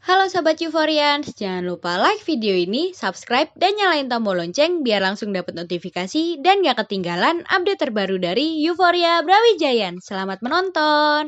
Halo Sobat Euforians, jangan lupa like video ini, subscribe, dan nyalain tombol lonceng biar langsung dapat notifikasi dan gak ketinggalan update terbaru dari Euphoria Brawijaya. Selamat menonton!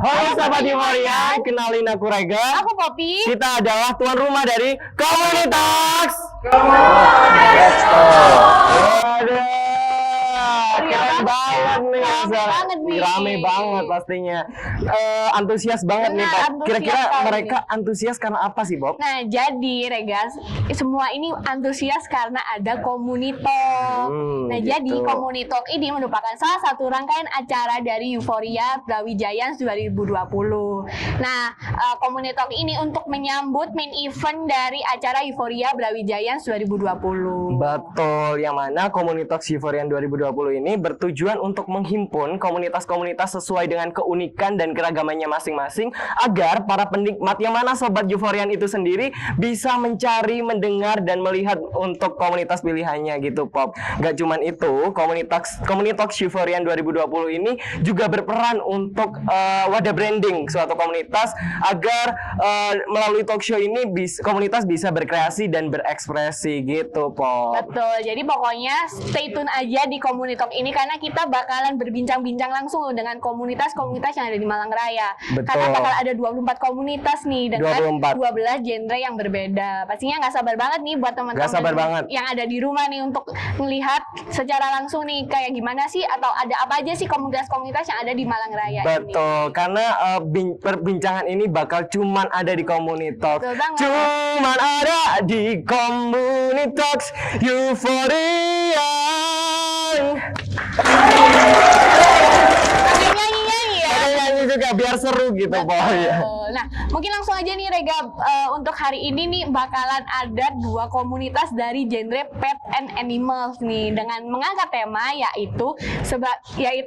Halo Sobat Euphoria, kenalin aku Rega. Aku Poppy. Kita adalah tuan rumah dari komunitas. Keren banget nih, rame banget pastinya. Antusias banget nih, Bob. Kira-kira mereka antusias karena apa sih, Bob? Nah, jadi Regas, semua ini antusias karena ada Komunitalk. Nah, gitu. jadi Komunitalk ini merupakan salah satu rangkaian acara dari Euphoria Brawijaya 2020. Nah, Komunitalk ini untuk menyambut main event dari acara Euphoria Brawijaya 2020. Betul, yang mana komunitas Euphoria 2020 ini bertujuan untuk menghimpun komunitas-komunitas sesuai dengan keunikan dan keragamannya masing-masing agar para penikmat yang mana Sobat Euphorian itu sendiri bisa mencari, mendengar, dan melihat untuk komunitas pilihannya gitu, Pop. Gak cuman itu, komunitas Euphorian 2020 ini juga berperan untuk wadah branding suatu komunitas agar melalui talk show ini komunitas bisa berkreasi dan berekspresi gitu, Pop. Betul, jadi pokoknya stay tune aja di Komunitalk ini karena kita bakalan berbincang-bincang langsung loh dengan komunitas-komunitas yang ada di Malang Raya. Betul. Karena bakal ada 24 komunitas nih dengan 24. 12 genre yang berbeda. Pastinya nggak sabar banget nih buat teman-teman yang ada di rumah nih untuk melihat secara langsung nih kayak gimana sih atau ada apa aja sih komunitas-komunitas yang ada di Malang Raya. Betul, ini. Karena perbincangan ini bakal cuman ada di Komunitalk. Cuman ada di Komunitalk Euphoria. Nyanyi juga biar seru gitu, Boy. Nah, mungkin langsung aja nih Rega, untuk hari ini nih bakalan ada dua komunitas dari genre pet and animals nih dengan mengangkat tema yaitu Here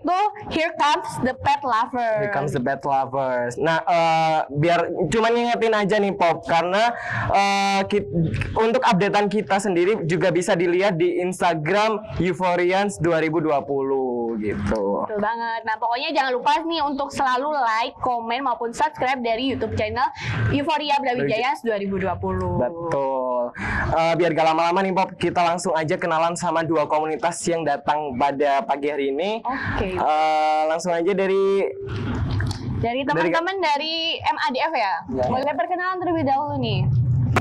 Comes the Pet Lovers. Here Comes the Pet Lovers. Nah, biar cuma ngingetin aja nih, Pop, karena untuk updatean kita sendiri juga bisa dilihat di Instagram Euphorians 2020 gitu. Betul banget. Nah, pokoknya jangan lupa nih untuk selalu like, komen maupun subscribe dari YouTube channel Euphoria Brawijaya 2020. Betul. Biar gak lama-lama nih, Pop, kita langsung aja kenalan sama dua komunitas yang datang pada pagi hari ini. Oke. Langsung aja dari teman-teman dari MADF ya. Boleh perkenalan terlebih dahulu nih.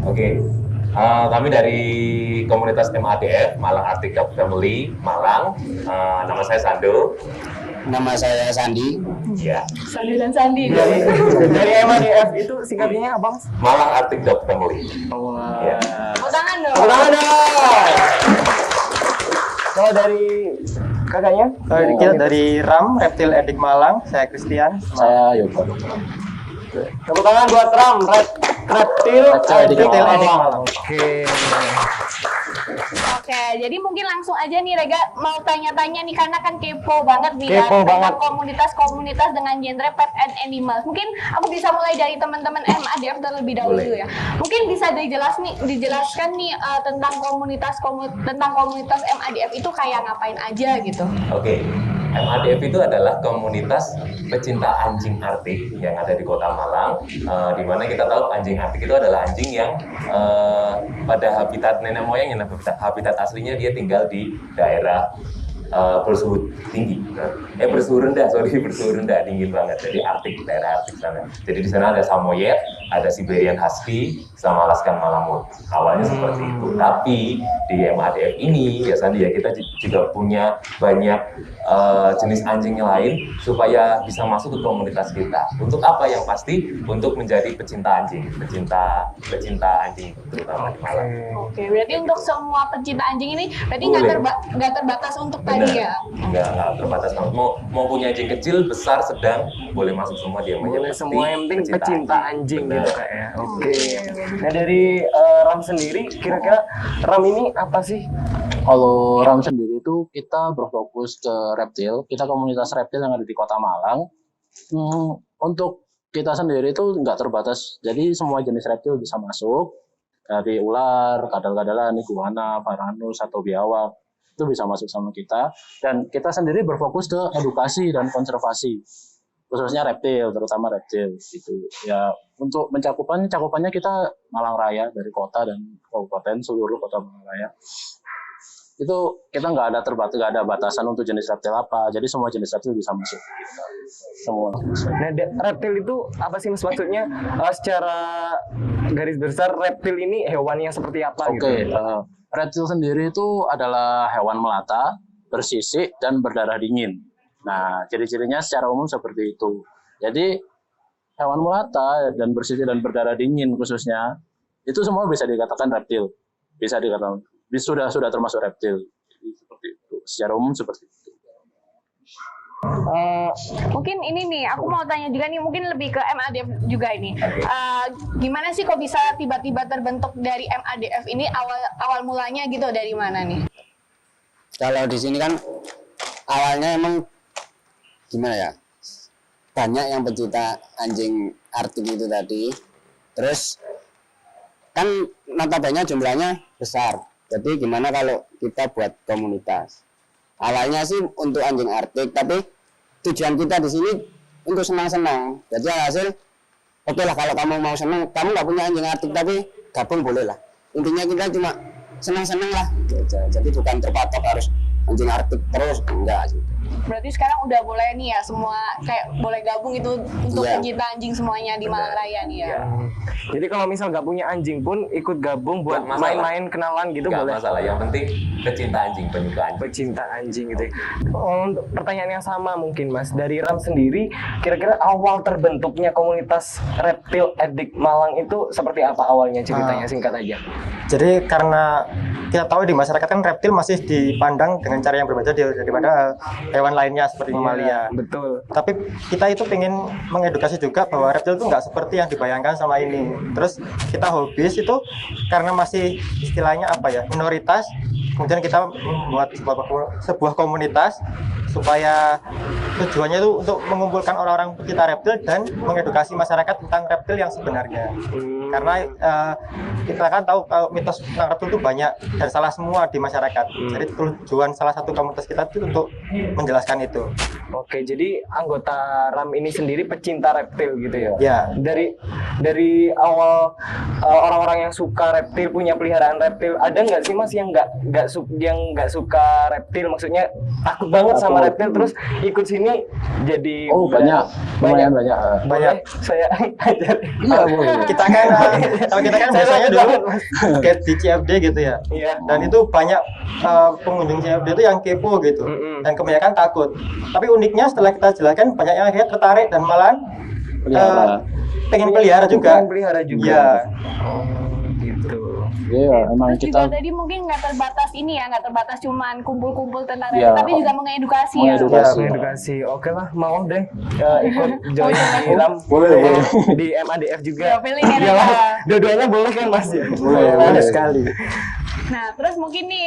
Oke. Kami dari komunitas MADF, Malang Arctic Dog Family, Malang. Nama saya Sando. Nama saya Sandi. Ya. Sandi dan Sandi. Dari MADF itu singkatnya apa? Malang Arctic Dog Family. Wah. Tepuk tangan dong. Tepuk tangan dong. Kalau dari kakaknya? Kita dari RAM, Reptil Edik Malang, saya Christian. Saya Yoga. Tepuk tangan buat RAM, Reptil Edik Malang. Oke, jadi mungkin langsung aja nih Rega mau tanya-tanya nih karena kan kepo banget nih Kepo tentang banget. komunitas-komunitas dengan genre pet and animals. Mungkin aku bisa mulai dari teman-teman MADF terlebih dahulu ya. Mungkin bisa dijelaskan nih tentang komunitas MADF itu kayak ngapain aja gitu. Oke. MADF itu adalah komunitas pecinta anjing Arctic yang ada di Kota Malang, di mana kita tahu anjing Arctic itu adalah anjing yang pada habitat nenek moyangnya, habitat aslinya dia tinggal di daerah bersuhu tinggi, bersuhu rendah, dingin banget. Jadi Arktik, daerah Arktik sana. Jadi di sana ada samoyed, ada Siberian Husky sama Alaskan Malamute. Awalnya seperti itu. Tapi di MADF ini ya Sandi ya, kita juga punya banyak jenis anjing lain supaya bisa masuk ke komunitas kita. Untuk apa? Yang pasti untuk menjadi pecinta anjing, pecinta anjing terutama di Malang. Oke, berarti untuk semua pecinta anjing ini berarti nggak terbatas untuk Benar. tadi ya? Nggak terbatas banget. Mau punya anjing kecil, besar, sedang, boleh masuk semua dia. Boleh semua, yang penting pecinta anjing Benar. gitu Kak ya. Oke. Nah dari Ram sendiri, kira-kira Ram ini apa sih? Kalau RAM sendiri itu kita berfokus ke reptil. Kita komunitas reptil yang ada di Kota Malang. Untuk kita sendiri itu nggak terbatas. Jadi semua jenis reptil bisa masuk. Dari ular, kadal-kadalan, iguana, varanus, atau biawak. Itu bisa masuk sama kita. Dan kita sendiri berfokus ke edukasi dan konservasi. Khususnya reptil, terutama reptil. Gitu. Ya, untuk cakupannya kita Malang Raya, dari kota dan kabupaten, seluruh kota Malang Raya. Itu kita nggak ada batasan untuk jenis reptil apa, jadi semua jenis reptil bisa masuk semua. Nah reptil itu apa sih Mas maksudnya? Secara garis besar reptil ini hewan yang seperti apa Oke, gitu? reptil sendiri itu adalah hewan melata, bersisik dan berdarah dingin. Nah, ciri-cirinya secara umum seperti itu. Jadi hewan melata dan bersisik dan berdarah dingin khususnya itu semua bisa dikatakan reptil, bisa dikatakan sudah termasuk reptil. Jadi, seperti itu. Secara umum seperti itu. Mungkin ini nih, aku mau tanya juga nih, mungkin lebih ke MADF juga ini. Gimana sih kok bisa tiba-tiba terbentuk dari MADF ini, awal mulanya gitu dari mana nih? Kalau di sini kan awalnya emang gimana ya? Banyak yang pecinta anjing Arctic itu tadi. Terus kan notabene jumlahnya besar. Jadi gimana kalau kita buat komunitas? Awalnya sih untuk anjing Arctic, tapi tujuan kita di sini untuk senang-senang. Jadi hasil, oke lah kalau kamu mau senang, kamu nggak punya anjing Arctic tapi gabung boleh lah. Intinya kita cuma senang-senang lah. Jadi bukan terpatok harus anjing Arctic terus, enggak gitu. Berarti sekarang udah boleh nih ya, semua kayak boleh gabung itu untuk pencinta anjing semuanya di Malang Raya nih ya. Jadi kalau misal nggak punya anjing pun ikut gabung buat Nggak masalah. main-main kenalan gitu Nggak boleh. masalah, yang penting pecinta anjing, penyuka anjing. Pecinta anjing gitu. Untuk pertanyaan yang sama mungkin Mas, dari Ram sendiri, kira-kira awal terbentuknya komunitas reptil edik Malang itu seperti apa awalnya, ceritanya singkat aja? Jadi karena kita tahu di masyarakat kan reptil masih dipandang dengan cara yang berbeda daripada hewan lainnya seperti mamalia. Betul. Tapi kita itu pengen mengedukasi juga bahwa reptil itu nggak seperti yang dibayangkan sama ini. Terus kita hobis itu karena masih istilahnya apa ya, minoritas. Kemudian kita membuat sebuah komunitas supaya tujuannya itu untuk mengumpulkan orang-orang pecinta reptil dan mengedukasi masyarakat tentang reptil yang sebenarnya. Karena kita kan tahu kalau mitos tentang reptil itu banyak dan salah semua di masyarakat. Jadi tujuan salah satu komunitas kita itu untuk menjelaskan itu. Oke, jadi anggota RAM ini sendiri pecinta reptil gitu ya? Ya. Dari awal orang-orang yang suka reptil, punya peliharaan reptil, ada nggak sih Mas yang nggak suka reptil, maksudnya takut banget sama reptil terus ikut sini jadi banyak. banyak. Banyak. Saya ajar. Iya, boleh. Kita kan kalau kita kan biasanya dulu kayak di CFD gitu ya. Iya. Dan itu banyak pengunjung CFD itu yang kepo gitu. Dan kebanyakan takut. Tapi uniknya setelah kita jelaskan banyak yang akhirnya tertarik dan malah pengen pelihara juga. Pengen pelihara juga. Iya. Gitu. Iya, emang Terus kita juga tadi mungkin nggak terbatas ini ya, nggak terbatas cuman kumpul-kumpul tentang Iya. reptil, tapi juga mengedukasi ya. Mengedukasi. Edukasi. Oke lah, mau deh ikut join di RAM. Boleh. Di MADF juga. Ya, pilih kan, Iyalah, ya. dua-duanya boleh kan Mas ya? Boleh sekali. Nah, terus mungkin nih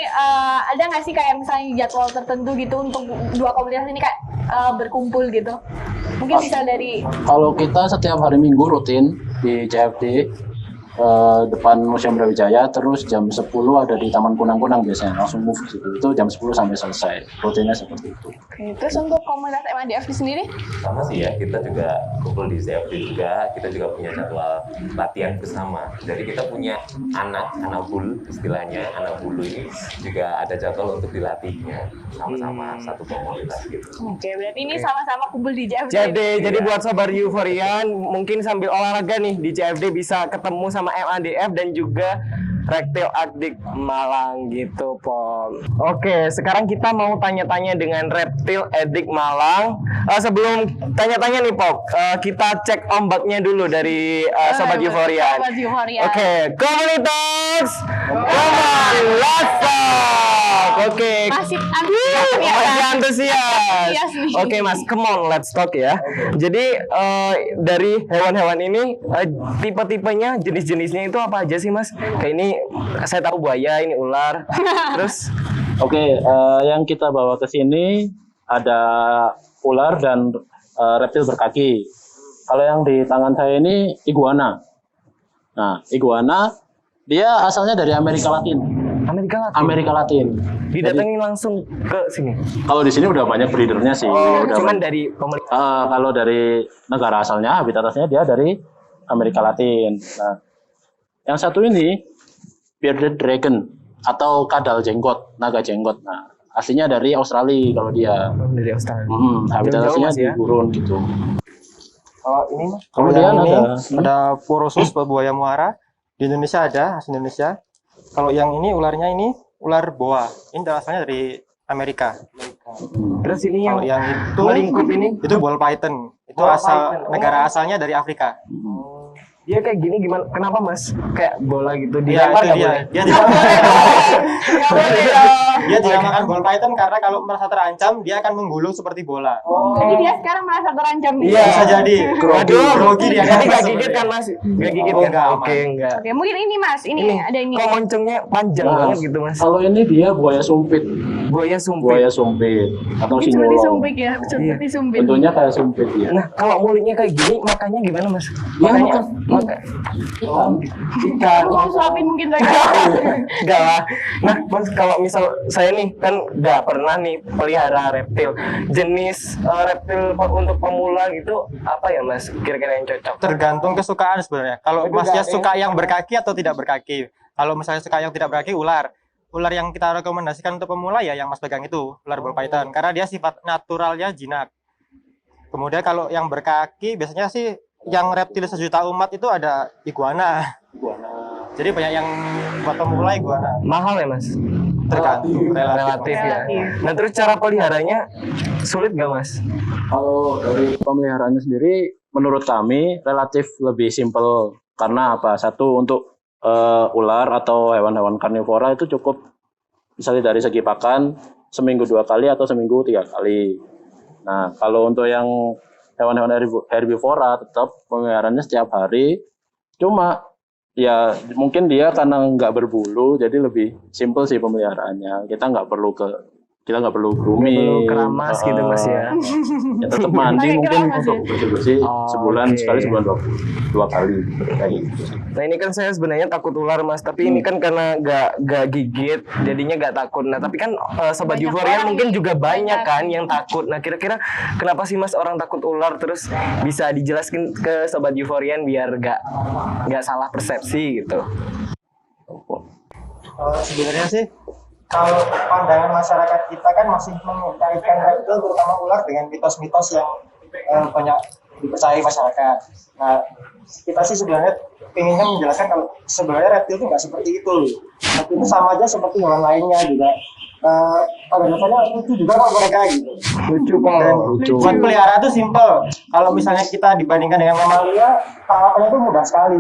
ada nggak sih kayak misalnya jadwal tertentu gitu untuk dua komunitas ini kayak berkumpul gitu? Mungkin bisa dari Kalau kita setiap hari Minggu rutin di CFD depan Museum Brawijaya, terus jam 10 ada di Taman Kunang-Kunang biasanya, langsung move ke situ. Itu jam 10 sampai selesai. Rutinnya seperti itu. Oke, terus untuk komunitas MADF sendiri? Sama sih ya, kita juga kumpul di CFD juga, kita juga punya jadwal latihan bersama. Jadi kita punya anak bulu istilahnya, anak bulu ini juga ada jadwal untuk dilatihnya sama-sama satu komunitas gitu. Oke, berarti ini sama-sama kumpul di CFD. Jadi buat sobat Euforian mungkin sambil olahraga nih di CFD bisa ketemu sama MADF dan juga Reptil Adik Malang gitu, Pom. Oke, sekarang kita mau tanya-tanya dengan Reptil Adik Malang. Sebelum tanya-tanya nih, Pom, kita cek ombaknya dulu dari sobat Euforian. Sobat Euforian. Oke, komunitas Komulasa. Oke. Masih antusias ya. Masih antusias. Antusias nih. Oke Mas, come on, let's talk ya. Jadi dari hewan-hewan ini tipe-tipenya, jenis-jenisnya itu apa aja sih Mas? Kayak ini saya tahu buaya, ini ular. Terus Oke, yang kita bawa ke sini ada ular dan reptil berkaki. Kalau yang di tangan saya ini iguana. Nah, iguana dia asalnya dari Amerika Latin. Amerika Latin. Didatengin langsung ke sini. Kalau di sini udah banyak breedernya sih. Udah Cuman banyak. dari pemilik. Kalau dari negara asalnya, habitat asalnya dia dari Amerika Latin. Nah, yang satu ini bearded dragon atau kadal jenggot, naga jenggot. Nah, aslinya dari Australia kalau dia. Dari Australia. Habitat Jauh-jauh, aslinya Mas, di ya? gurun gitu. Kalau ini Mas, Kemudian kalau yang ada- ini ada Porosus buaya muara. Di Indonesia ada, asli Indonesia. Kalau yang ini ularnya ini ular boa. Ini asalnya dari Amerika. Terus ini yang Kalau yang itu melingkup ini itu ball python. Itu Ball asal python. negara asalnya dari Afrika. dia kayak gini gimana? Kenapa Mas? Kayak bola gitu. Iya, Dilempar itu nggak dia. boleh? Dia tidak Nggak boleh dong. dia tidak makan ball python karena kalau merasa terancam dia akan menggulung seperti bola. Jadi dia sekarang merasa terancam nih. Iya. Bisa jadi. Waduh, Grogi dia. Jadi nggak gigit kan Mas? Nggak gigit Oh, kan? enggak, Oke, aman. enggak. Oke, mungkin ini Mas, ini ada ini. Kok moncongnya panjang Nah, banget gitu Mas? Kalau ini dia buaya sumpit, Buaya sumpit. buaya sumpit atau Ini seperti sinyolong. sumpit ya, seperti sumpit. Bentuknya kayak sumpit ya. Nah, kalau mulutnya kayak gini, makannya gimana Mas? Ya, Makannya ikan. Mau suapin mungkin saya. Enggak lah. Nah, Mas kalau misal saya nih kan nggak pernah nih pelihara reptil. Jenis reptil untuk pemula gitu apa ya Mas? Kira-kira yang cocok? Tergantung kesukaan sebenarnya. Kalau Itu Masnya nggak- suka yang berkaki atau tidak berkaki. Kalau misalnya suka yang tidak berkaki, ular. Ular yang kita rekomendasikan untuk pemula ya yang Mas pegang itu, ular ball python. Karena dia sifat naturalnya jinak. Kemudian kalau yang berkaki biasanya sih yang reptil sejuta umat itu ada iguana. Jadi banyak yang buat pemula iguana. Mahal ya Mas? Tergantung Relatif ya. Nah, terus cara peliharanya sulit nggak Mas? Kalau dari pemeliharaannya sendiri, menurut kami relatif lebih simpel karena apa? Satu untuk ular atau hewan-hewan karnivora itu cukup misalnya dari segi pakan seminggu 2 kali atau seminggu 3 kali. Nah, kalau untuk yang hewan-hewan herbivora tetap pemeliharaannya setiap hari. Cuma ya mungkin dia karena nggak berbulu jadi lebih simpel sih pemeliharaannya. Kita nggak perlu grooming, Perlu keramas gitu Mas ya. Ya tetap mandi Pakai mungkin keramas untuk ya? bersih-bersih Oh, sebulan oke. sekali, sebulan dua kali kayak gitu. Nah ini kan saya sebenarnya takut ular Mas, tapi ini kan karena nggak gigit, jadinya nggak takut. Nah tapi kan sobat Banyak Euphoria orang mungkin nih, juga banyak banyak. kan yang takut. Nah kira-kira kenapa sih Mas orang takut ular? Terus bisa dijelaskan ke sobat Euphorian biar nggak salah persepsi gitu. Sebenarnya sih kalau pandangan masyarakat kita kan masih mengkaitkan reptil terutama ular dengan mitos-mitos yang banyak dipercayai masyarakat. Nah, kita sih sebenarnya inginnya menjelaskan kalau sebenarnya reptil itu nggak seperti itu. Reptil itu sama aja seperti hewan lainnya juga. Pada dasarnya lucu juga kok mereka gitu. Lucu Dan Lucu. buat pelihara itu simple. Kalau misalnya kita dibandingkan dengan mamalia, perawatannya itu mudah sekali.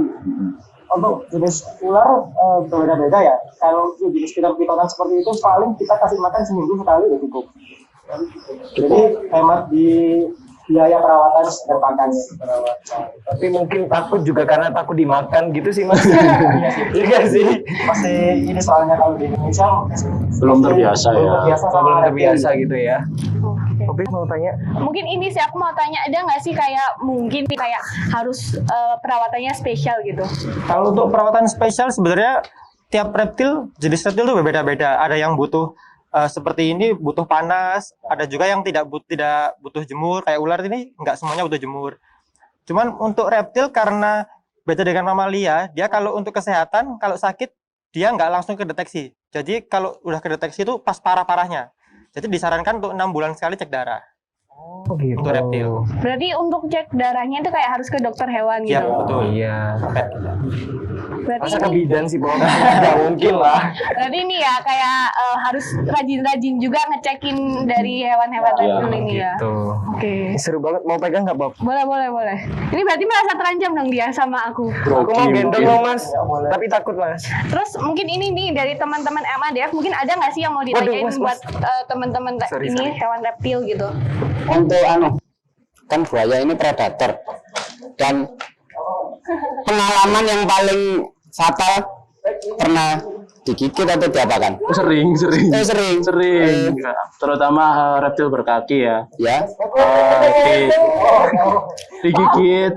Untuk jenis ular berbeda-beda ya. Kalau jenis piton seperti itu paling kita kasih makan seminggu sekali udah cukup. Jadi hemat di biaya perawatan dan pakannya. Tapi mungkin takut juga karena takut dimakan gitu sih Mas. Iya sih. Masih ini soalnya kalau di Indonesia Belum terbiasa ya. belum terbiasa sama Belum reptil. terbiasa gitu ya. Oke. Oke, mau tanya. Mungkin ini sih aku mau tanya, ada nggak sih kayak mungkin kayak harus perawatannya spesial gitu? Kalau untuk perawatan spesial sebenarnya tiap reptil, jenis reptil itu berbeda-beda. Ada yang butuh seperti ini butuh panas, ada juga yang tidak butuh jemur. Kayak ular ini nggak semuanya butuh jemur. Cuman untuk reptil karena beda dengan mamalia, dia kalau untuk kesehatan kalau sakit dia nggak langsung kedeteksi. Jadi kalau udah kedeteksi itu pas parah-parahnya. Jadi disarankan untuk 6 bulan sekali cek darah. Oh gitu. Untuk reptil. Berarti untuk cek darahnya itu kayak harus ke dokter hewan Iya, gitu. betul. Iya. Berarti Masa ke ini, bidan sih, Bob? Nggak mungkin lah. berarti ini ya kayak harus rajin-rajin juga ngecekin dari hewan-hewan reptil ini ya. Tuh. Oke. Seru banget. Mau pegang nggak, Bob? Boleh, boleh, boleh. Ini berarti merasa terancam dong dia sama aku. Aku mau gendong loh, Mas. Tapi takut, Mas. Terus mungkin ini nih dari teman-teman MADF mungkin ada nggak sih yang mau ditanyain Mas, buat teman-teman Sorry, ini hewan reptil gitu? Untuk kan buaya ini predator dan pengalaman yang paling fatal pernah digigit atau diapakan? Sering. Sering. Terutama reptil berkaki ya. Ya. Digigit,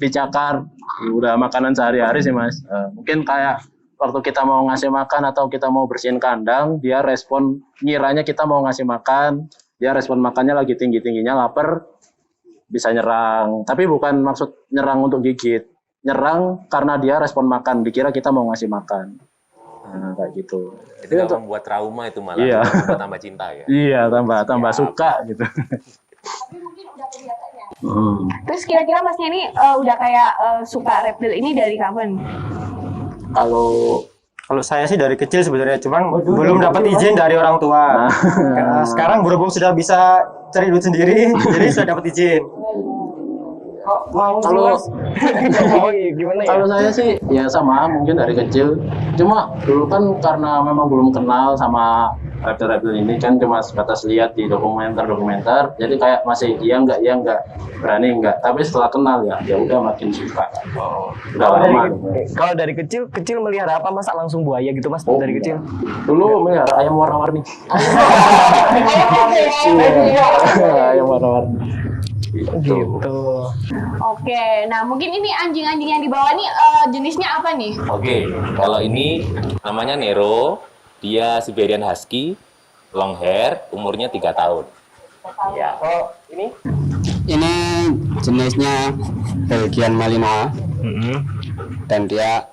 dicakar, udah makanan sehari-hari sih Mas. Mungkin kayak waktu kita mau ngasih makan atau kita mau bersihin kandang, dia respon ngiranya kita mau ngasih makan, dia respon makannya lagi tinggi-tingginya lapar, bisa nyerang. Tapi bukan maksud nyerang untuk gigit, nyerang karena dia respon makan, dikira kita mau ngasih makan. Nah, kayak gitu. Itu nggak membuat trauma itu malah, Iya. membuat tambah cinta ya. Iya, tambah suka gitu. Terus kira-kira masnya ini udah kayak suka reptil ini dari kapan? Kalau saya sih dari kecil sebenarnya, cuman belum dapat izin dari orang tua. Nah, sekarang berhubung sudah bisa cari duit sendiri, jadi sudah dapat izin. Mau Kalau gimana ya? Kalau saya sih ya sama, mungkin dari kecil. Cuma dulu kan karena memang belum kenal sama reptil-reptil ini, kan cuma sebatas lihat di dokumenter. Jadi kayak masih iya enggak, berani enggak. Tapi setelah kenal ya udah makin suka. Udah lama. Kalau dari kecil melihara apa, Mas? Langsung buaya gitu, Mas? Dari kecil. Dulu melihara ayam warna-warni. Ayam warna-warni. Gitu. Oke, nah mungkin ini anjing-anjing yang dibawa nih jenisnya apa nih? Oke, kalau ini namanya Nero, dia Siberian Husky, long hair, umurnya 3 tahun. Ya. Oh, ini? Ini jenisnya Belgian Malinois dan dia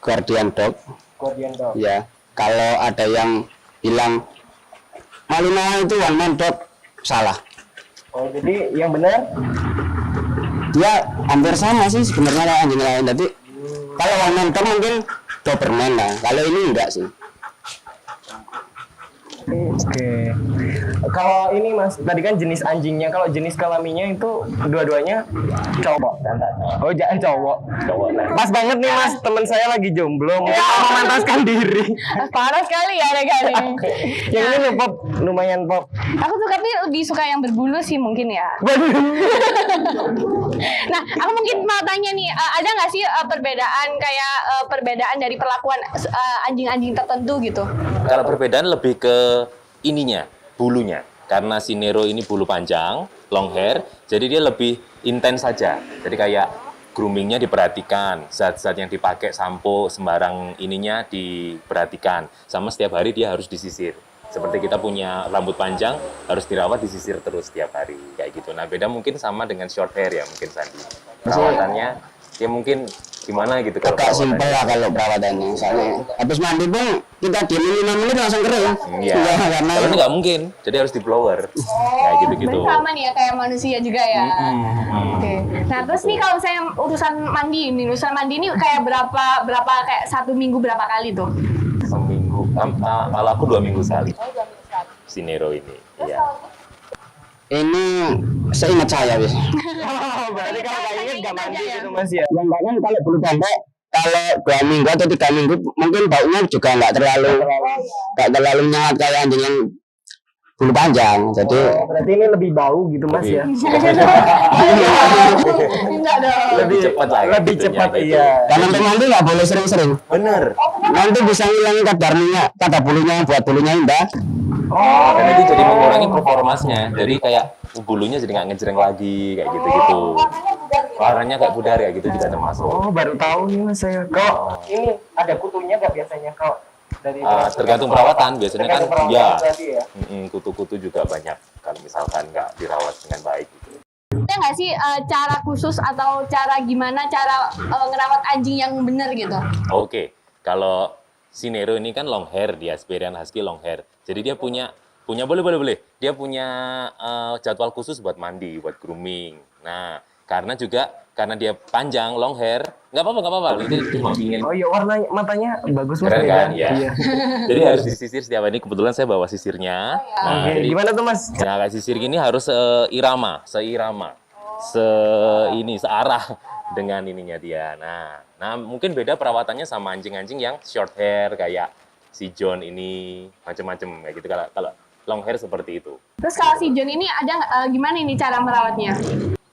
Guardian Dog. Guardian dog. Ya, kalau ada yang bilang Malinois itu one man dog, salah. Oh, jadi yang benar? Dia hampir sama sih sebenarnya kayak anjing lain. Tapi kalau one man dog mungkin Doberman lah. Kalau ini enggak sih. Oke. Kalau ini, Mas, tadi kan jenis anjingnya, kalau jenis kelaminnya itu dua-duanya cowok. Oh, jangan cowok. Nah, pas banget nih, Mas, teman saya lagi jomblo, mungkin memantaskan diri. Parah sekali ya Rega nih. Yang ini nih, Pop, lumayan Pop. Aku tuh tapi lebih suka yang berbulu sih mungkin ya. Nah, aku mungkin mau tanya nih, ada nggak sih perbedaan dari perlakuan anjing-anjing tertentu gitu? Kalau perbedaan lebih ke ininya, bulunya. Karena si Nero ini bulu panjang, long hair, jadi dia lebih intens saja. Jadi kayak groomingnya diperhatikan, zat-zat yang dipakai, sampo, sembarang ininya diperhatikan. Sama setiap hari dia harus disisir. Seperti kita punya rambut panjang, harus dirawat, disisir terus setiap hari. Kayak gitu. Nah, beda mungkin sama dengan short hair ya, mungkin Sandi. Perawatannya, ya mungkin gimana gitu kalau Agak simpel lah kalau perawatannya. Soalnya habis mandi pun kita diemin 5 menit langsung kering. Iya, Karena kalau ini nggak mungkin, jadi harus di blower. Kayak gitu-gitu. Berarti sama nih ya kayak manusia juga ya. Oke. Nah terus nih kalau saya urusan mandi ini kayak berapa kayak 1 minggu berapa kali tuh? Seminggu, kalau aku 2 minggu sekali. Si Nero ini, ya. ini seingat saya bis. Berarti kalau kayak ini nggak mandi gitu, Mas ya? Yang bahkan kalau bulu pendek kalau 2 minggu atau 3 minggu mungkin baunya juga nggak terlalu nyengat kayak anjing yang bulu panjang. Jadi Berarti ini lebih bau gitu, Mas ya? Enggak dong. Lebih cepat lah. Lebih gitunya, cepat, gitu. iya. dan untuk mandi nggak boleh sering-sering. Bener. nanti bisa ngilangin kadar bulunya yang buat bulunya indah. Dan itu jadi mengurangi performasnya. Jadi kayak bulunya jadi nggak ngejreng lagi kayak gitu-gitu. Warnanya kayak pudar ya gitu juga termasuk. Oh, baru tahu nih Mas saya. Kok ini ada kutunya nggak biasanya kok dari Tergantung perawatan biasanya kan Tergantung ya. perawatan berarti ya? Kutu-kutu juga banyak kalau misalkan nggak dirawat dengan baik gitu. Ada nggak sih cara khusus atau cara gimana cara ngerawat anjing yang benar gitu? Oke, kalau si Nero ini kan long hair, dia Siberian Husky long hair. Jadi dia punya boleh. Dia punya jadwal khusus buat mandi, buat grooming. Nah, karena dia panjang long hair, nggak apa-apa. Itu cuma ingin Oh iya, warna matanya bagus Mas. keren beda. kan ya. Iya. Jadi harus disisir setiap hari. Kebetulan saya bawa sisirnya. Nah, Oke, jadi gimana tuh Mas? nah, kayak sisir gini harus searah dengan ininya dia. Nah mungkin beda perawatannya sama anjing-anjing yang short hair kayak si John ini, macam-macam kayak gitu. Kalau long hair seperti itu. Terus kalau si John ini ada gimana ini cara merawatnya?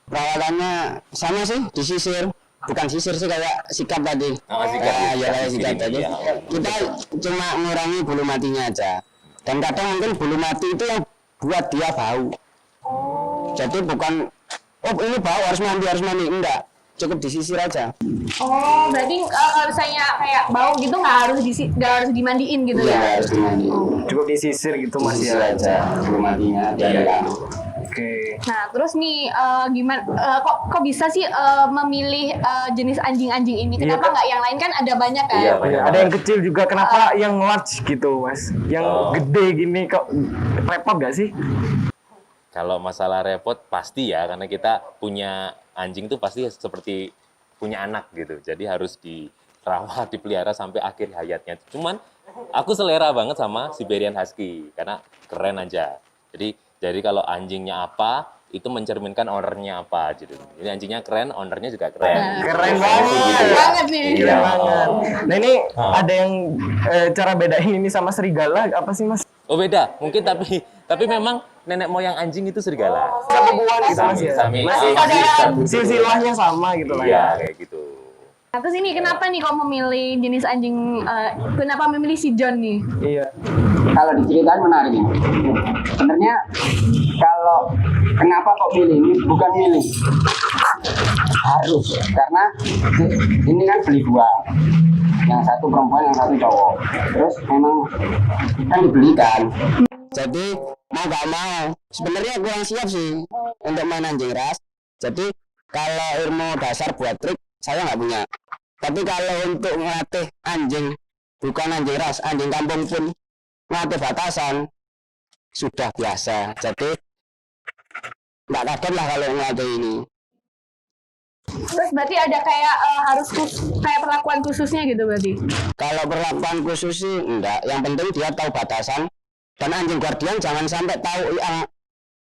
Perawatannya sama sih, disisir. Bukan sisir sih, kayak sikat tadi. Sikat. Ya, kayak sikat tadi. Ya. Kita cuma ngurangi bulu matinya aja. Dan kadang mungkin bulu mati itu yang buat dia bau. Jadi bukan, oh ini bau harus mandi. Enggak, cukup disisir aja. Oh, berarti kalau misalnya kayak bau gitu nggak harus dimandiin gitu Iya, ya? harus dimandi. Cukup disisir gitu Mas Disisir ya. aja bulu matinya. Dan Oke. Nah, terus nih gimana? Kok bisa sih memilih jenis anjing-anjing ini? Iya, Kenapa kan? nggak yang lain kan ada banyak kan? Iya, Oh, iya, ada yang kecil juga. Kenapa yang large gitu Mas? Yang gede gini kok repot gak sih? Kalau masalah repot pasti ya, karena kita punya anjing tuh pasti seperti punya anak gitu. Jadi harus dirawat, dipelihara sampai akhir hayatnya. Cuman aku selera banget sama Siberian Husky karena keren aja. Jadi kalau anjingnya apa, itu mencerminkan ownernya apa gitu. Jadi anjingnya keren, ownernya juga keren. Keren banget. Gitu ya. Keren banget nih. Keren Iya. banget. Nah ini ada yang cara bedain ini sama serigala apa sih Mas? Oh beda, mungkin tapi memang nenek moyang anjing itu serigala. Satu bulan gitu Mas ya? Masih saudaraan. Silsilahnya sama gitu lah ya. Iya kayak gitu. Nah, terus ini kenapa nih kok memilih jenis anjing? Kenapa memilih si John nih? Iya. kalau diceritain menarik ini. Sebenarnya kalau kenapa kok pilih ini, bukan milih, harus, karena ini kan beli dua, yang satu perempuan yang satu cowok, terus memang kan dibelikan. Jadi mau gak mau, sebenarnya kurang siap sih untuk main anjing ras. Jadi kalau ilmu dasar buat trik saya nggak punya. Tapi kalau untuk ngelatih anjing, bukan anjing ras, anjing kampung pun ngelatih batasan sudah biasa. Jadi nggak kaget lah kalau ngelatih ini. Terus berarti ada kayak harus kayak perlakuan khususnya gitu berarti? Kalau perlakuan khusus sih enggak. Yang penting dia tahu batasan. Dan anjing guardian jangan sampai tahu yang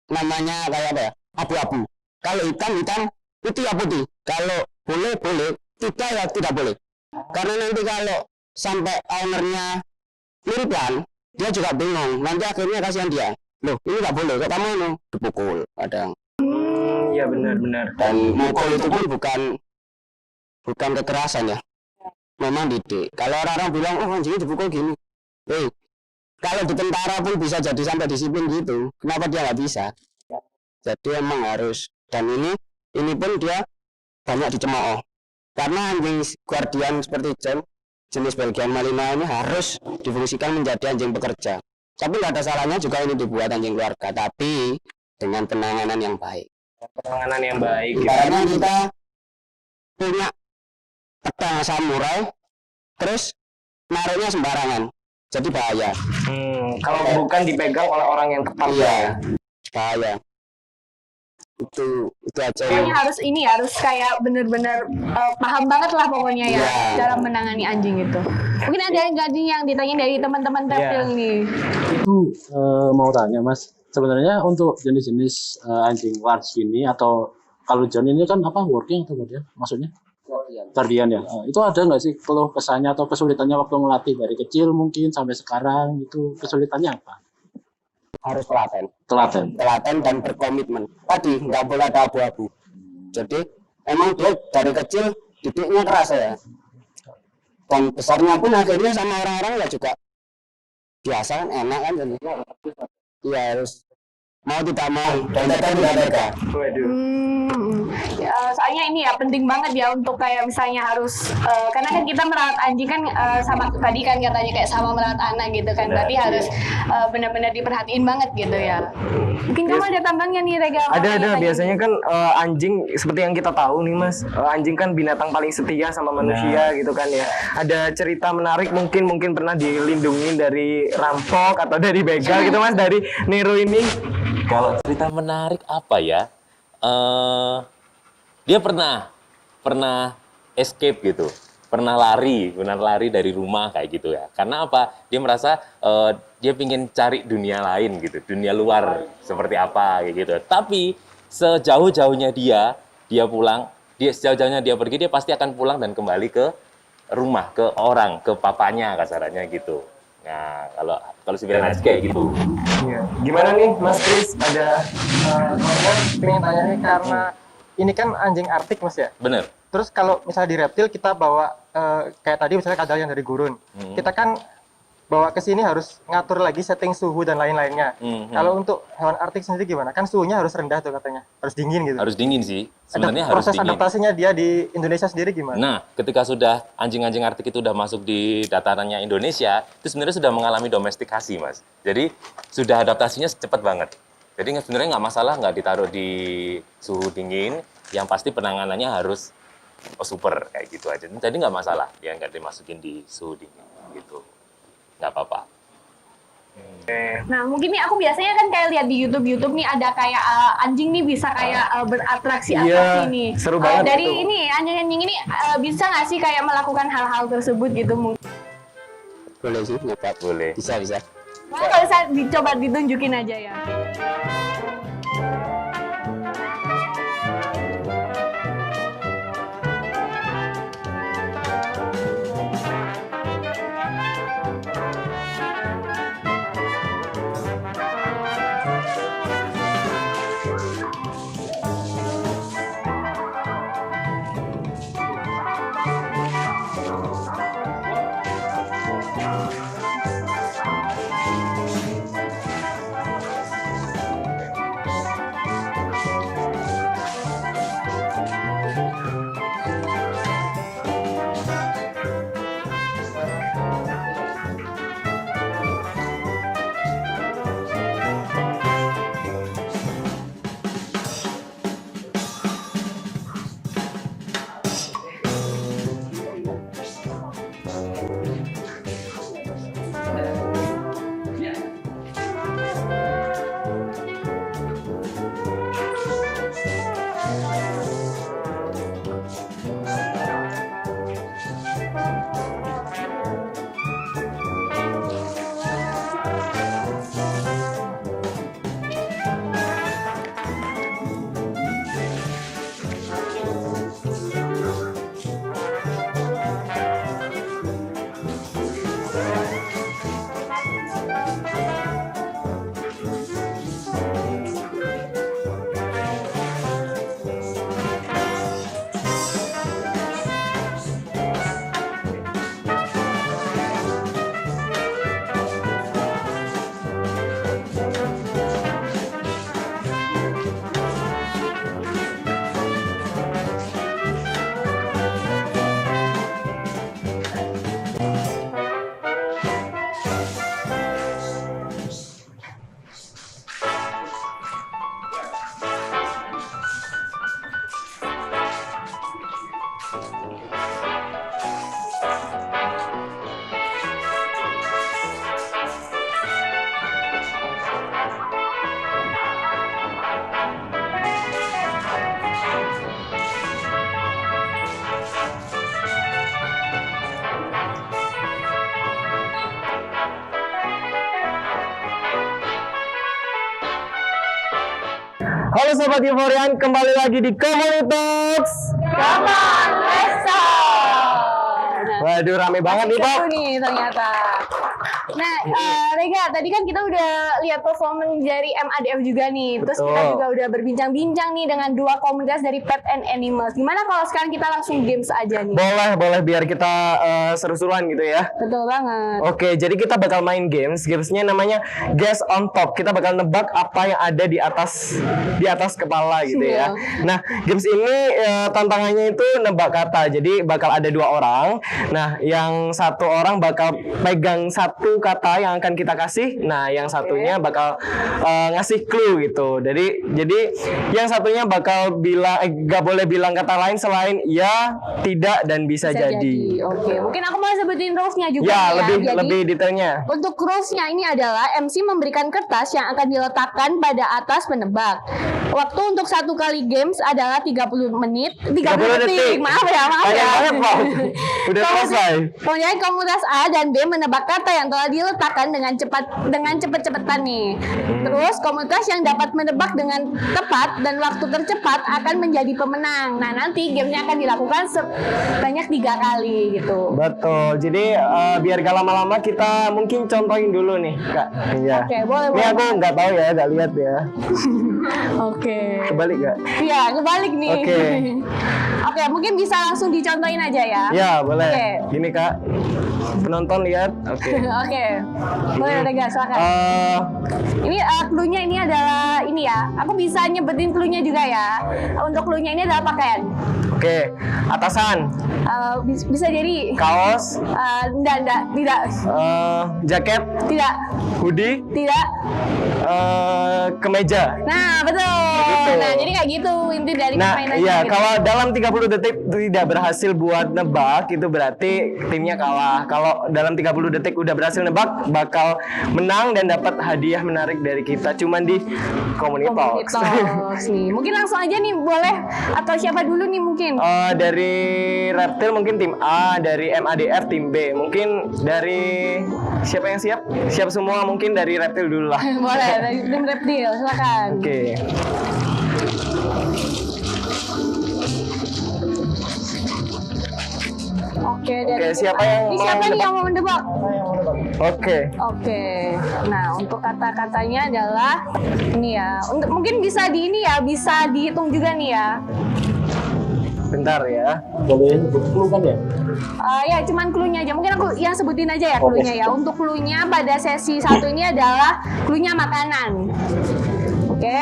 namanya kayak apa ya, abu-abu. Kalau hitam putih ya putih. Kalau boleh tidak ya tidak boleh. Karena nanti kalau sampai ownernya miripan, dia juga bingung. Nanti akhirnya kasihan dia. Loh ini nggak boleh, kok kamu ini dipukul kadang. Iya benar. Dan mukul itu pun bukan kekerasan ya, memang didik. Kalau orang-orang bilang oh anjingnya dipukul gini, kalau di tentara pun bisa jadi sampai disiplin gitu, kenapa dia nggak bisa? Jadi emang harus. Dan ini pun dia banyak dicemooh karena anjing guardian seperti John jenis Belgian Malinois ini harus difungsikan menjadi anjing pekerja. Tapi nggak ada salahnya juga ini dibuat anjing keluarga, tapi dengan penanganan yang baik. Penanganan yang baik. Karena kita punya pedang samurai, terus naruhnya sembarangan, jadi bahaya. Kalau bukan dipegang oleh orang yang tepat. Iya, bahaya. Itu aja. Pokoknya harus kayak bener-bener paham banget lah pokoknya ya Iya. cara menangani anjing itu. Mungkin ada yang ditanya dari teman-teman reptil nih. Itu mau tanya Mas, sebenarnya untuk jenis-jenis anjing large ini atau kalau John ini kan apa working atau guardian? Maksudnya? Guardian ya. Itu ada nggak sih keluh kesahnya atau kesulitannya waktu ngelatih dari kecil mungkin sampai sekarang itu kesulitannya apa? Harus telaten dan berkomitmen. Tadi nggak boleh ada abu-abu. Jadi emang dia dari kecil didiknya keras ya. Dan besarnya pun akhirnya sama orang-orang ya juga biasa kan, enak kan, dan ya harus mau tidak mau dan tega. Ya, soalnya ini ya penting banget ya untuk kayak misalnya harus karena kan kita merawat anjing kan sama tadi kan katanya kayak sama merawat anak gitu kan, berarti harus benar-benar diperhatiin banget gitu ya. Mungkin kamu ada tambahannya nih Rega? Ada biasanya kan anjing seperti yang kita tahu nih Mas, anjing kan binatang paling setia sama manusia gitu kan ya. Ada cerita menarik mungkin pernah dilindungi dari rampok atau dari begal gitu Mas, dari Nero ini. Kalau cerita menarik apa ya? Dia pernah escape gitu, pernah lari dari rumah kayak gitu ya. Karena apa? Dia merasa dia ingin cari dunia lain gitu, dunia luar seperti apa kayak gitu. Tapi sejauh-jauhnya dia pulang, sejauh-jauhnya dia pergi, dia pasti akan pulang dan kembali ke rumah, ke orang, ke papanya kasarannya gitu. Nah, kalau si Bernard kayak gitu. Iya. Gimana nih Mas Kris? Ada pengen tanya nih karena ini kan anjing Arktik Mas ya. Bener. Terus kalau misalnya di reptil kita bawa kayak tadi misalnya kadal yang dari gurun, kita kan bawa ke sini harus ngatur lagi setting suhu dan lain-lainnya. Kalau untuk hewan Arktik sendiri gimana? Kan suhunya harus rendah tuh katanya, harus dingin gitu. Harus dingin sih. Sebenarnya Ada harus proses dingin. adaptasinya dia di Indonesia sendiri gimana? Nah, ketika sudah anjing-anjing Arktik itu sudah masuk di datarannya Indonesia, itu sebenarnya sudah mengalami domestikasi, Mas. Jadi sudah adaptasinya cepat banget. Jadi sebenarnya nggak masalah nggak ditaruh di suhu dingin, yang pasti penanganannya harus super kayak gitu aja. Jadi nggak masalah, dia nggak dimasukin di suhu dingin gitu, nggak apa-apa. Nah mungkin nih aku biasanya kan kayak lihat di YouTube nih ada kayak anjing nih bisa kayak beratraksi Iya, nih. seru banget Dari itu. ini anjing-anjing ini bisa nggak sih kayak melakukan hal-hal tersebut gitu mungkin? Boleh sih, nyoba. Boleh. Bisa. Nah, kalau saya dicoba ditunjukin aja ya. Halo Sobat Euforian, kembali lagi di Komunitas. Waduh, rame banget nih, Pop. Seru nih ternyata. Nah, Rega, tadi kan kita udah lihat performance dari MADF juga nih. Terus kita Betul. juga udah berbincang-bincang nih dengan dua komunitas dari Pet and Animals. Gimana kalau sekarang kita langsung games aja nih? Boleh biar kita seru-seruan gitu ya. Betul banget. Oke, jadi kita bakal main games. Gamesnya namanya Guess on Top. Kita bakal nebak apa yang ada di atas kepala gitu ya. Nah, games ini tantangannya itu nebak kata. Jadi bakal ada 2 orang. Nah, yang satu orang bakal pegang satu kata yang akan kita kasih. Nah, yang satunya bakal ngasih clue gitu. Jadi yang satunya bakal bilang gak boleh bilang kata lain selain ya, tidak, dan bisa jadi. Oke, mungkin aku mau sebutin rules-nya juga Ya, Jadi, lebih detailnya. untuk rules-nya ini adalah MC memberikan kertas yang akan diletakkan pada atas penebak. Waktu untuk satu kali games adalah 30 menit, 30 detik. Maaf ya. Banyak banget, Bang. Udah selesai. Kemudian komunitas A dan B menebak kata yang telah diletakkan dengan cepat-cepatan nih. Terus komunitas yang dapat menebak dengan tepat dan waktu tercepat akan menjadi pemenang. Nah, nanti gamenya akan dilakukan sebanyak 3 kali gitu. Betul. Jadi biar gak lama-lama kita mungkin contohin dulu nih, Kak. Iya. Oke, boleh. Ini aku nggak tahu ya, nggak lihat ya. Oke. Kebalik nggak? Iya, kebalik nih. Oke. Oke, mungkin bisa langsung dicontohin aja ya. Ya, boleh. Oke. Gini, Kak. Penonton lihat. Oke. Oke. Boleh, Rega, silakan. Ini clue-nya ini adalah ini ya. Aku bisa nyebutin clue-nya juga ya. Untuk clue-nya ini adalah pakaian. Oke. Atasan, Bisa jadi kaos, tidak. jaket, Tidak. hoodie, Tidak. kemeja. Nah, betul. Begitu. Nah, jadi kayak gitu inti dari Nah, permainannya. iya, gitu. kalau dalam 30 detik tidak berhasil buat nebak, itu berarti timnya kalah. Kalau dalam 30 detik udah berhasil nebak, bakal menang dan dapat hadiah menarik dari kita. Cuman di Community Talks nih. Mungkin langsung aja nih, boleh? Atau siapa dulu nih mungkin? Dari Reptil mungkin tim A, dari MADF tim B. Mungkin dari siapa yang siap? Siap semua, mungkin dari Reptil dulu lah. Boleh, dari tim Reptil, silakan. Oke. Oke, dari Oke, siapa yang Ini mau siapa nih menebak? yang mau mendebak? Oke. Oke. Nah, untuk kata-katanya adalah ini ya. Untuk mungkin bisa bisa dihitung juga nih ya. Bentar ya. Boleh sebut clue kan ya? Ya, cuman clue-nya aja. Mungkin aku yang sebutin aja ya clue-nya ya. Untuk clue-nya pada sesi 1 ini adalah clue-nya makanan. Oke.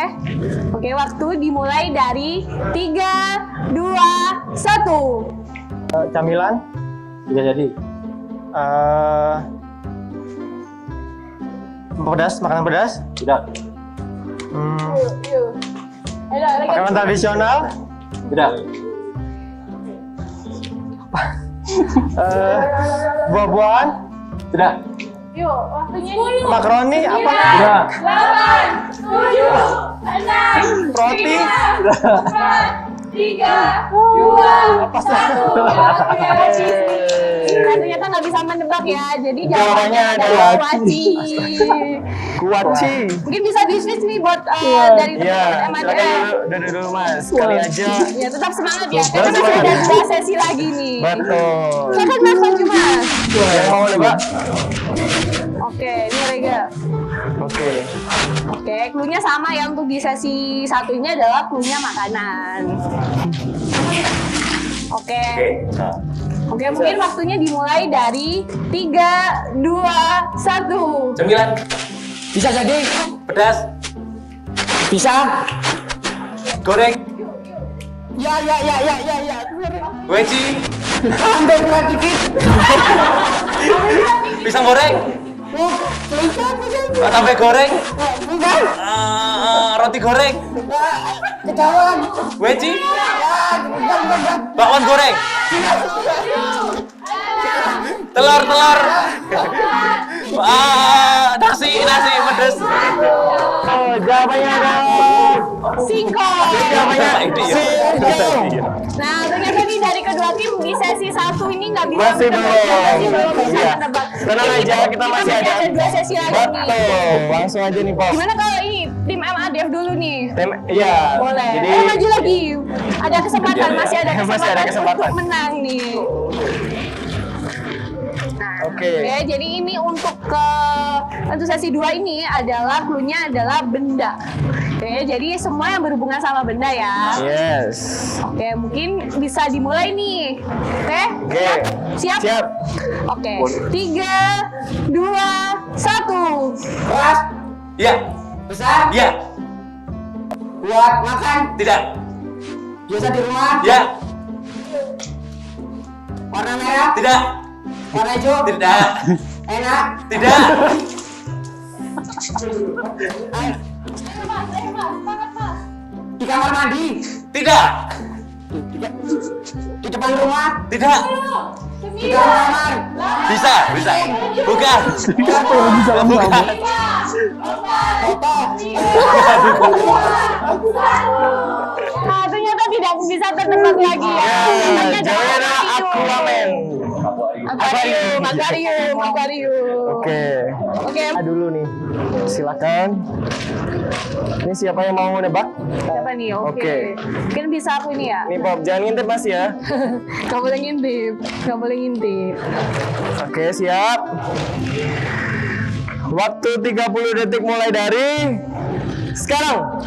Oke, waktu dimulai dari 3, 2, 1. Camilan, Bisa jadi. makanan pedas, Tidak. makanan tradisional, Tidak. buah-buahan, Tidak. Yuk, waktunya nih. makaroni, apa? Tidak. 8, 7, 6, Roti, 3, 2, apa sih? Ternyata nggak bisa menebak ya, jadi Jawabannya adalah adalah kuaci. Kuaci. Mungkin bisa bisnis nih buat dari Iya, teman-teman silakan MADF. dulu Mas. Kali aja. Ya tetap semangat ya, karena Tetap masih ada semangat. 2 sesi lagi nih. Betul. Silakan Mas, maju Mas. Yang mau nebak? Oke, ini Rega. Oke. Oke, clue-nya sama ya untuk di sesi 1 ini adalah clue-nya makanan. Oke. Nah, Oke, mungkin waktunya dimulai dari 3, 2, 1. cemilan, Bisa jadi. pedas, Bisa. goreng, Ya. weci, Ambil dikit. pisang goreng, tape goreng, roti goreng, Ketahuan. weci, bakwan goreng, telur, nasi pedas. Jawabannya adalah Singkong. jawabannya Ini ya. singkong. Nah, ternyata nih dari kedua tim di sesi 1 ini nggak bisa Masih menebak. belum. Masih belum bisa Iya. menebak. Tenang Ini aja, kita masih ada 2 sesi lagi nih. Betul. Langsung aja nih, Pop. Gimana kalau ini tim MADF dulu nih? Iya. Boleh. Jadi Maju lagi. Ada kesempatan, masih ada Masih kesempatan, ada kesempatan. untuk menang nih. Oke. Oke, jadi ini untuk sesi 2 ini adalah clue-nya adalah benda. Oke, jadi semua yang berhubungan sama benda ya. Yes. Oke, mungkin bisa dimulai nih. Oke? Oke. Siap? Siap. Oke. 3, 2, 1. Keras, Ya. besar, Ya. buat makan, Tidak. biasa di rumah, Ya. warna merah, Tidak. warna hijau, Tidak. enak, Tidak. di kamar mandi, Tidak. di depan rumah, Tidak. di kamar, Bisa. Bisa. Bukan. Bukan. Nah, ternyata tidak bisa tertebak lagi ya. Namanya Jawabannya adalah Aquaman. akuarium. Oke. Oke, Dulu nih. Silakan. Ini siapa yang mau nebak? siapa nih? Oke. Oke. Mungkin bisa aku ini ya. Nih Bob, jangan ngintip Mas ya. Gak boleh ngintip. Gak boleh ngintip. Oke, siap. Waktu 30 detik mulai dari sekarang.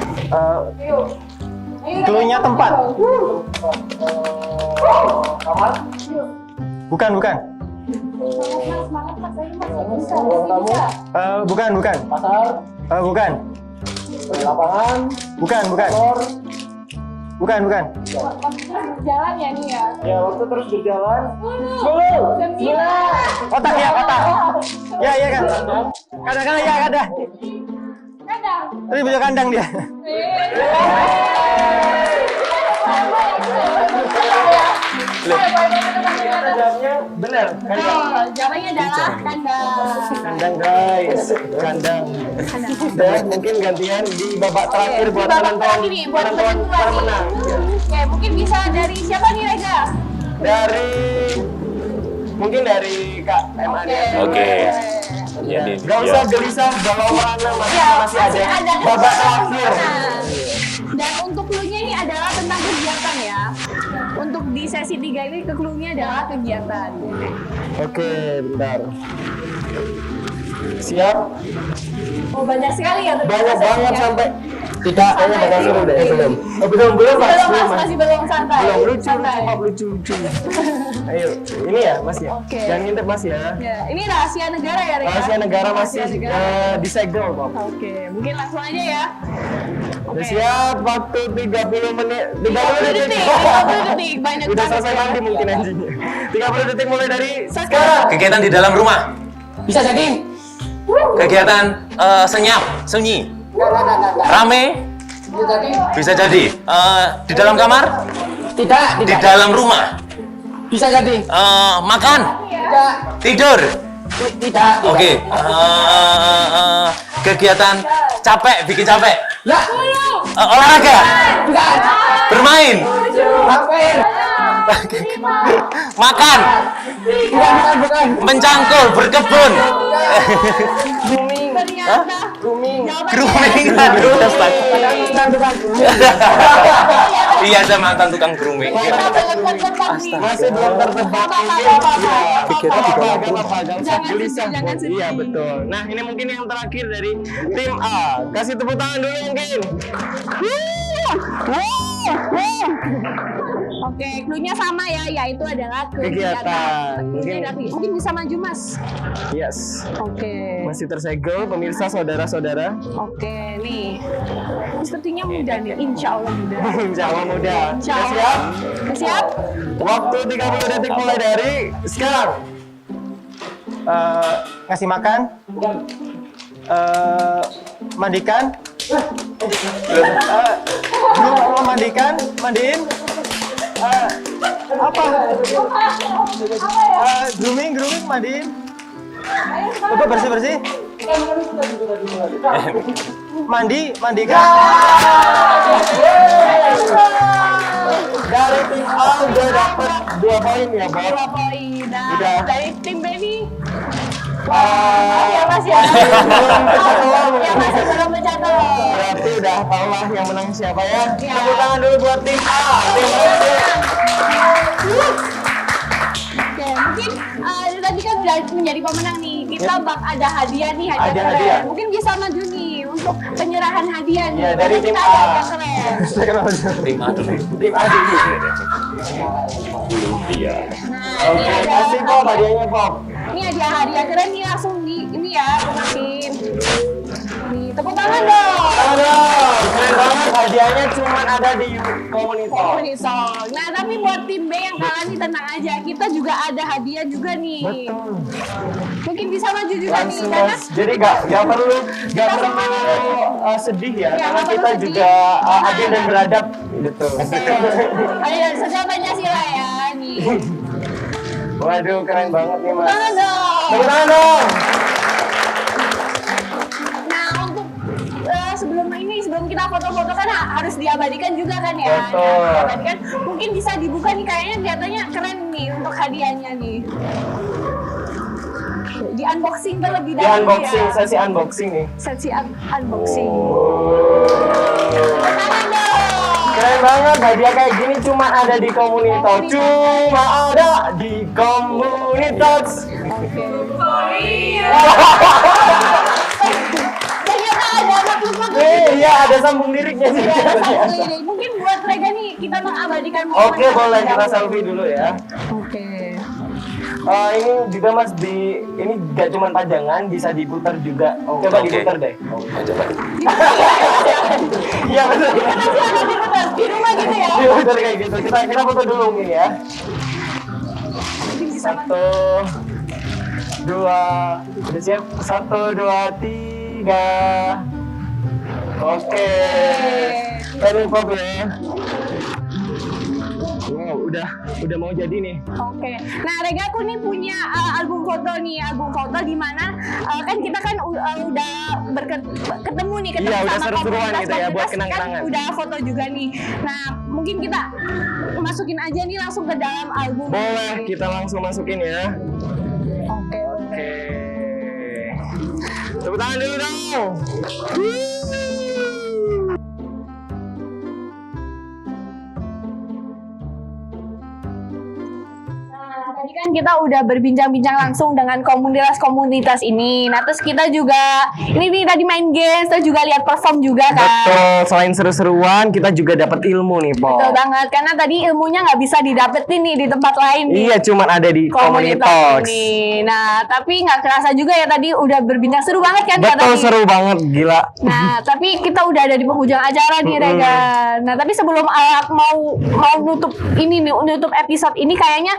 Clue-nya tempat. Bukan. Bukan. Bukan. Lapangan, Bukan. Jalan ya nih ya. Ya, waktu terus berjalan. Kotak ya, kotak. Ya, iya kan. Kadang-kadang ya, ada. Tapi punya kandang dia. Jawabnya benar. Jawabannya adalah kandang. Kandang guys, kandang. Dan mungkin gantian di babak terakhir buat penonton Ini buat penonton para menang. Oke, mungkin bisa dari siapa nih Rega? Mungkin dari Kak MA nih. Oke. Ya, Jadi, gak usah gelisah bahwa Merana masih ada babak terakhir. Dan untuk clue-nya ini adalah tentang kegiatan ya. Untuk di sesi 3 ini clue-nya adalah kegiatan. Oke, bentar. Siap? Oh, banyak sekali ya. Banyak banget sampai Tidak, kayaknya bakal seru deh. belum. Belum Mas. Masih belum santai. Belum lucu, Santai. lucu. Ayo, ini ya Mas ya. Oke. Jangan ngintip Mas ya. Ya, ini rahasia negara ya, Rega? Rahasia negara masih Rahasia negara. disegel kok. Oke, mungkin langsung aja ya. Udah siap, waktu 30 menit 30 detik, 30 detik, banyak Udah banget selesai ya. mandi mungkin anjingnya. 30 detik mulai dari sekarang. Kegiatan di dalam rumah. bisa jadi, Kegiatan senyap, sunyi, rame, bisa jadi, bisa jadi. Di dalam kamar, tidak, di dalam rumah, bisa jadi, makan, tidak, tidur. tidak, Oke. Kegiatan capek, bikin capek. ya, Olahraga, bukan, bermain, hampir, makan, bukan, mencangkul, berkebun. Ternyata Grooming. Grooming, aduh, astaga. Iya, saya mantan tukang grooming. Masih belum tertebak. Jangan sedih, jangan sedih. Iya betul. Nah ini mungkin yang terakhir dari tim A. Kasih tepuk tangan dulu mungkin. Oke, clue-nya sama ya, yaitu adalah Kegiatan. Mungkin bisa maju, Mas. Yes. Oke. Masih tersegel pemirsa saudara-saudara. Oke, nih. Sepertinya mudah nih, insya Allah mudah. Insya Allah mudah. Insya Sudah Allah. siap? Udah siap? Waktu 30 detik mulai dari sekarang. Ngasih makan. Mandikan. Memandikan, mandiin. Apa? Grooming, mandiin. Apa bersih. Mandikan. Dari tim A udah dapat 2 poin ya, Bob. 2 poin. Nah, Udah. dari tim B nih. Ya, Mas ya. Ya, masih belum mencatat. Berarti udah tau lah yang menang siapa ya. Ya. Tepuk tangan dulu buat tim A. Tim A. Oke, mungkin mungkin tadi kan udah menjadi pemenang nih. Kita ada hadiah nih, Ada keren. hadiah. Mungkin bisa maju nih untuk penyerahan hadiah nih. Ya, dari Karena tim kita A. ada hadiah keren. Tim A dulu. Tim A dulu. Iya. Nah, Oke, ini ada kasih Pop hadiahnya Pop. ini hadiah keren nih, langsung di ini ya, masukin. Nih, tepuk tangan dong. Aduh, keren banget. Hadiahnya cuma ada di komunitas. Horizon. Nah, tapi buat tim B yang kalah nih tenang aja, kita juga ada hadiah juga nih. Betul. Mungkin bisa maju juga Langsung nih, karena Mas. Jadi nggak perlu sedih ya, Ya, karena nggak kita perlu sedih. juga adil dan beradab gitu. ada sosial Pancasila ya nih. Waduh, keren banget nih Mas. Tangan dong. Tepuk tangan dong. Nah, untuk sebelum kita foto-foto kan harus diabadikan juga kan ya. Betul. Nah, diabadikan mungkin bisa dibuka nih, kayaknya kelihatannya keren nih untuk hadiahnya nih. Di unboxing terlebih Di dahulu unboxing, ya. sesi unboxing nih. Sesi unboxing. Oh. Tangan dong. Keren banget, hadiah kayak gini cuma ada di komunitas. Cuma ada di komunitas. Oke. Ternyata ada makhluk-makhluk. Iya, ada sambung liriknya sih. Ya, ada sambung lirik. Mungkin buat Rega nih kita mengabadikan momen Oke, boleh kita dahulu. selfie dulu ya. Oke. Ini juga Mas ini gak cuma pajangan, bisa diputar juga. Coba Oke. diputar deh. Oh, coba. Iya betul. Di rumah gitu ya. Diputar kayak gitu. Kita foto dulu nih ya. Satu, dua, udah siap? 1, 2, 3. Oke. Ini Pop ya. Wow, udah mau jadi nih. Oke. Nah, Rega aku nih punya album foto di mana kan kita kan udah ketemu Iya, udah sama seru-seruan komunitas gitu ya, buat kan kenang-kenangan. udah foto juga nih. Nah, mungkin kita masukin aja nih langsung ke dalam album. Boleh, kita langsung masukin ya. Oke. Oke. Tepuk tangan dulu dong. Nah, tadi kan kita udah berbincang-bincang langsung dengan komunitas ini. Nah, terus kita juga ini nih tadi main games, terus juga lihat perform juga kan. Betul, selain seru-seruan, kita juga dapat ilmu nih, Po. Betul banget, karena tadi ilmunya nggak bisa didapetin nih di tempat lain nih. Iya, cuman ada di komunitas. ini. Nah, tapi nggak kerasa juga ya tadi udah berbincang seru banget kan Kak, Betul, tadi. seru banget, gila. Nah, tapi kita udah ada di penghujung acara nih, Rega. Nah, tapi sebelum mau nutup episode ini, kayaknya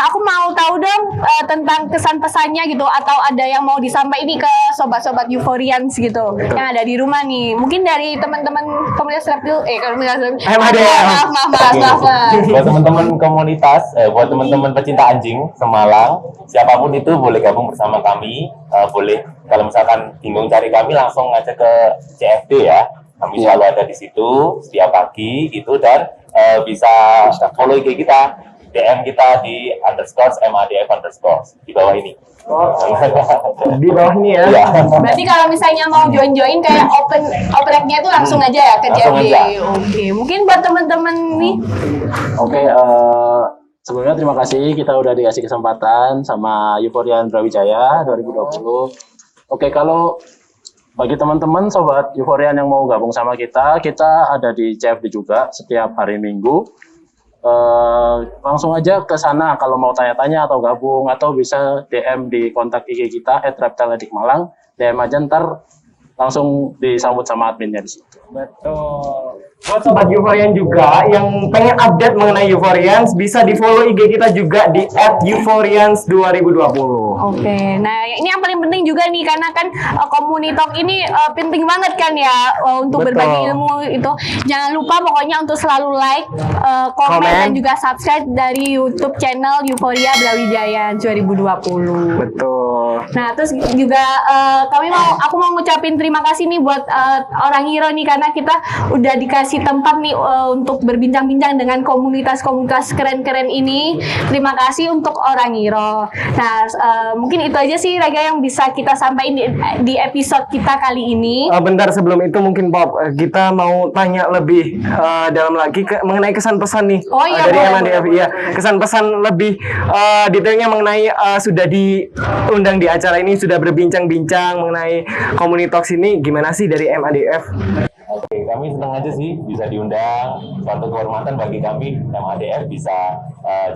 aku mau tahu dong tentang kesan pesannya gitu, atau ada yang mau disampaikan ini ke sobat-sobat Euphorians gitu yang ada di rumah nih. Mungkin dari teman-teman komunitas reptil, maaf. Buat teman-teman komunitas, buat teman-teman pecinta anjing Semalang, siapapun itu boleh gabung bersama kami. Boleh kalau misalkan bingung cari kami, langsung ngajak ke CFD ya. Kami selalu ada di situ setiap pagi gitu, dan bisa follow IG kita, DM kita di _MADF_ di bawah ini. Di bawah ini ya. Iya. Berarti kalau misalnya mau join kayak opennya itu langsung aja ya ke Langsung CFD. aja. Oke, mungkin buat teman-teman nih. Oke, sebelumnya terima kasih kita udah dikasih kesempatan sama Euphorian Brawijaya 2020. Oke, kalau bagi teman-teman sobat Euphorian yang mau gabung sama kita ada di CFD juga setiap hari Minggu. Langsung aja ke sana kalau mau tanya-tanya atau gabung, atau bisa DM di kontak IG kita @reptiladikmalang. DM aja, ntar langsung disambut sama adminnya di situ. Betul. Buat sobat Euphorian juga yang pengen update mengenai Euphorians, bisa di follow IG kita juga di @euphorians2020. Oke, nah ini yang paling penting juga nih, karena kan komunitas ini penting banget kan ya untuk Betul. berbagi ilmu itu. Jangan lupa pokoknya untuk selalu like, komen, dan juga subscribe dari YouTube channel Euphoria Brawijaya 2020. Betul. Nah, terus juga aku mau ngucapin terima kasih nih buat orang hero nih, karena kita udah dikasih dikasih tempat nih untuk berbincang-bincang dengan komunitas-komunitas keren-keren ini. Terima kasih untuk Orang Iro. Nah, mungkin itu aja sih Rega yang bisa kita sampaikan di episode kita kali ini. Bentar, sebelum itu mungkin Pop, kita mau tanya lebih dalam lagi mengenai kesan pesan nih dari MADF. Iya, kesan pesan lebih detailnya mengenai sudah diundang di acara ini, sudah berbincang-bincang mengenai Komunitalks ini, gimana sih dari MADF? Oke, kami senang aja sih bisa diundang. Suatu kehormatan bagi kami MADF bisa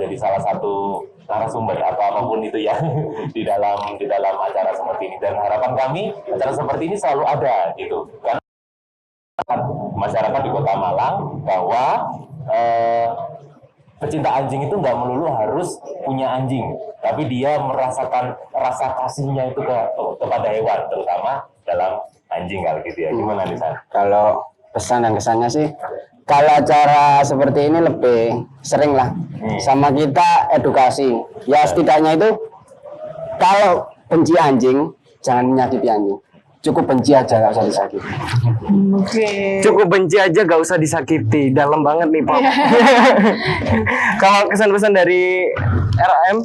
jadi salah satu narasumber atau apapun itu ya di dalam acara seperti ini. Dan harapan kami acara seperti ini selalu ada gitu. Karena masyarakat di Kota Malang bahwa pecinta anjing itu nggak melulu harus punya anjing, tapi dia merasakan rasa kasihnya itu kepada hewan, terutama dalam anjing kalau gitu ya. Gimana nih San? Kalau pesan dan kesannya sih, kalau acara seperti ini lebih sering lah sama kita edukasi. Ya setidaknya itu kalau benci anjing jangan menyakiti anjing. Cukup benci aja, gak usah disakiti. Cukup benci aja, gak usah disakiti. Dalam banget nih Pop. Kalau kesan-pesan dari RAM?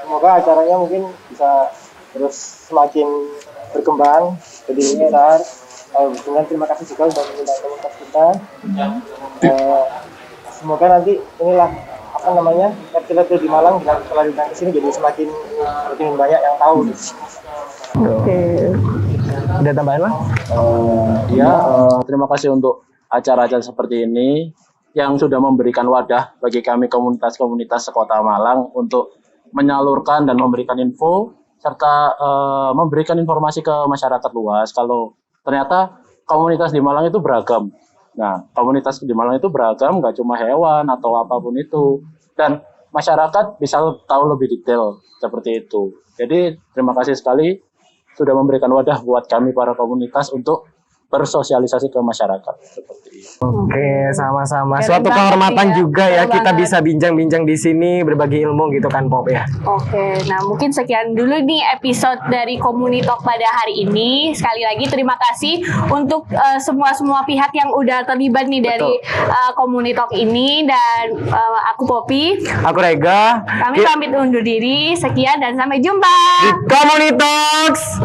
Semoga acaranya mungkin bisa terus semakin berkembang. Jadi ini Nar. Dengan terima kasih juga sudah mengundang komunitas kita. Semoga nanti inilah apa namanya reptil di Malang setelah diundang ke sini jadi semakin banyak yang tahu. Ada tambahan lah? Terima kasih untuk acara-acara seperti ini yang sudah memberikan wadah bagi kami komunitas-komunitas sekota Malang untuk menyalurkan dan memberikan info serta memberikan informasi ke masyarakat luas kalau ternyata komunitas di Malang itu beragam. Nah, komunitas di Malang itu beragam, nggak cuma hewan atau apapun itu. Dan masyarakat bisa tahu lebih detail seperti itu. Jadi, terima kasih sekali sudah memberikan wadah buat kami para komunitas untuk bersosialisasi ke masyarakat seperti itu. Oke, sama-sama. Suatu kehormatan juga ya kita bisa bincang-bincang di sini berbagi ilmu gitu kan Pop ya. Oke, nah mungkin sekian dulu nih episode dari Komunitalk pada hari ini. Sekali lagi terima kasih untuk semua pihak yang udah terlibat nih dari Komunitalk ini, dan aku Poppy, aku Rega. Kami pamit undur diri. Sekian dan sampai jumpa di Komunitalks.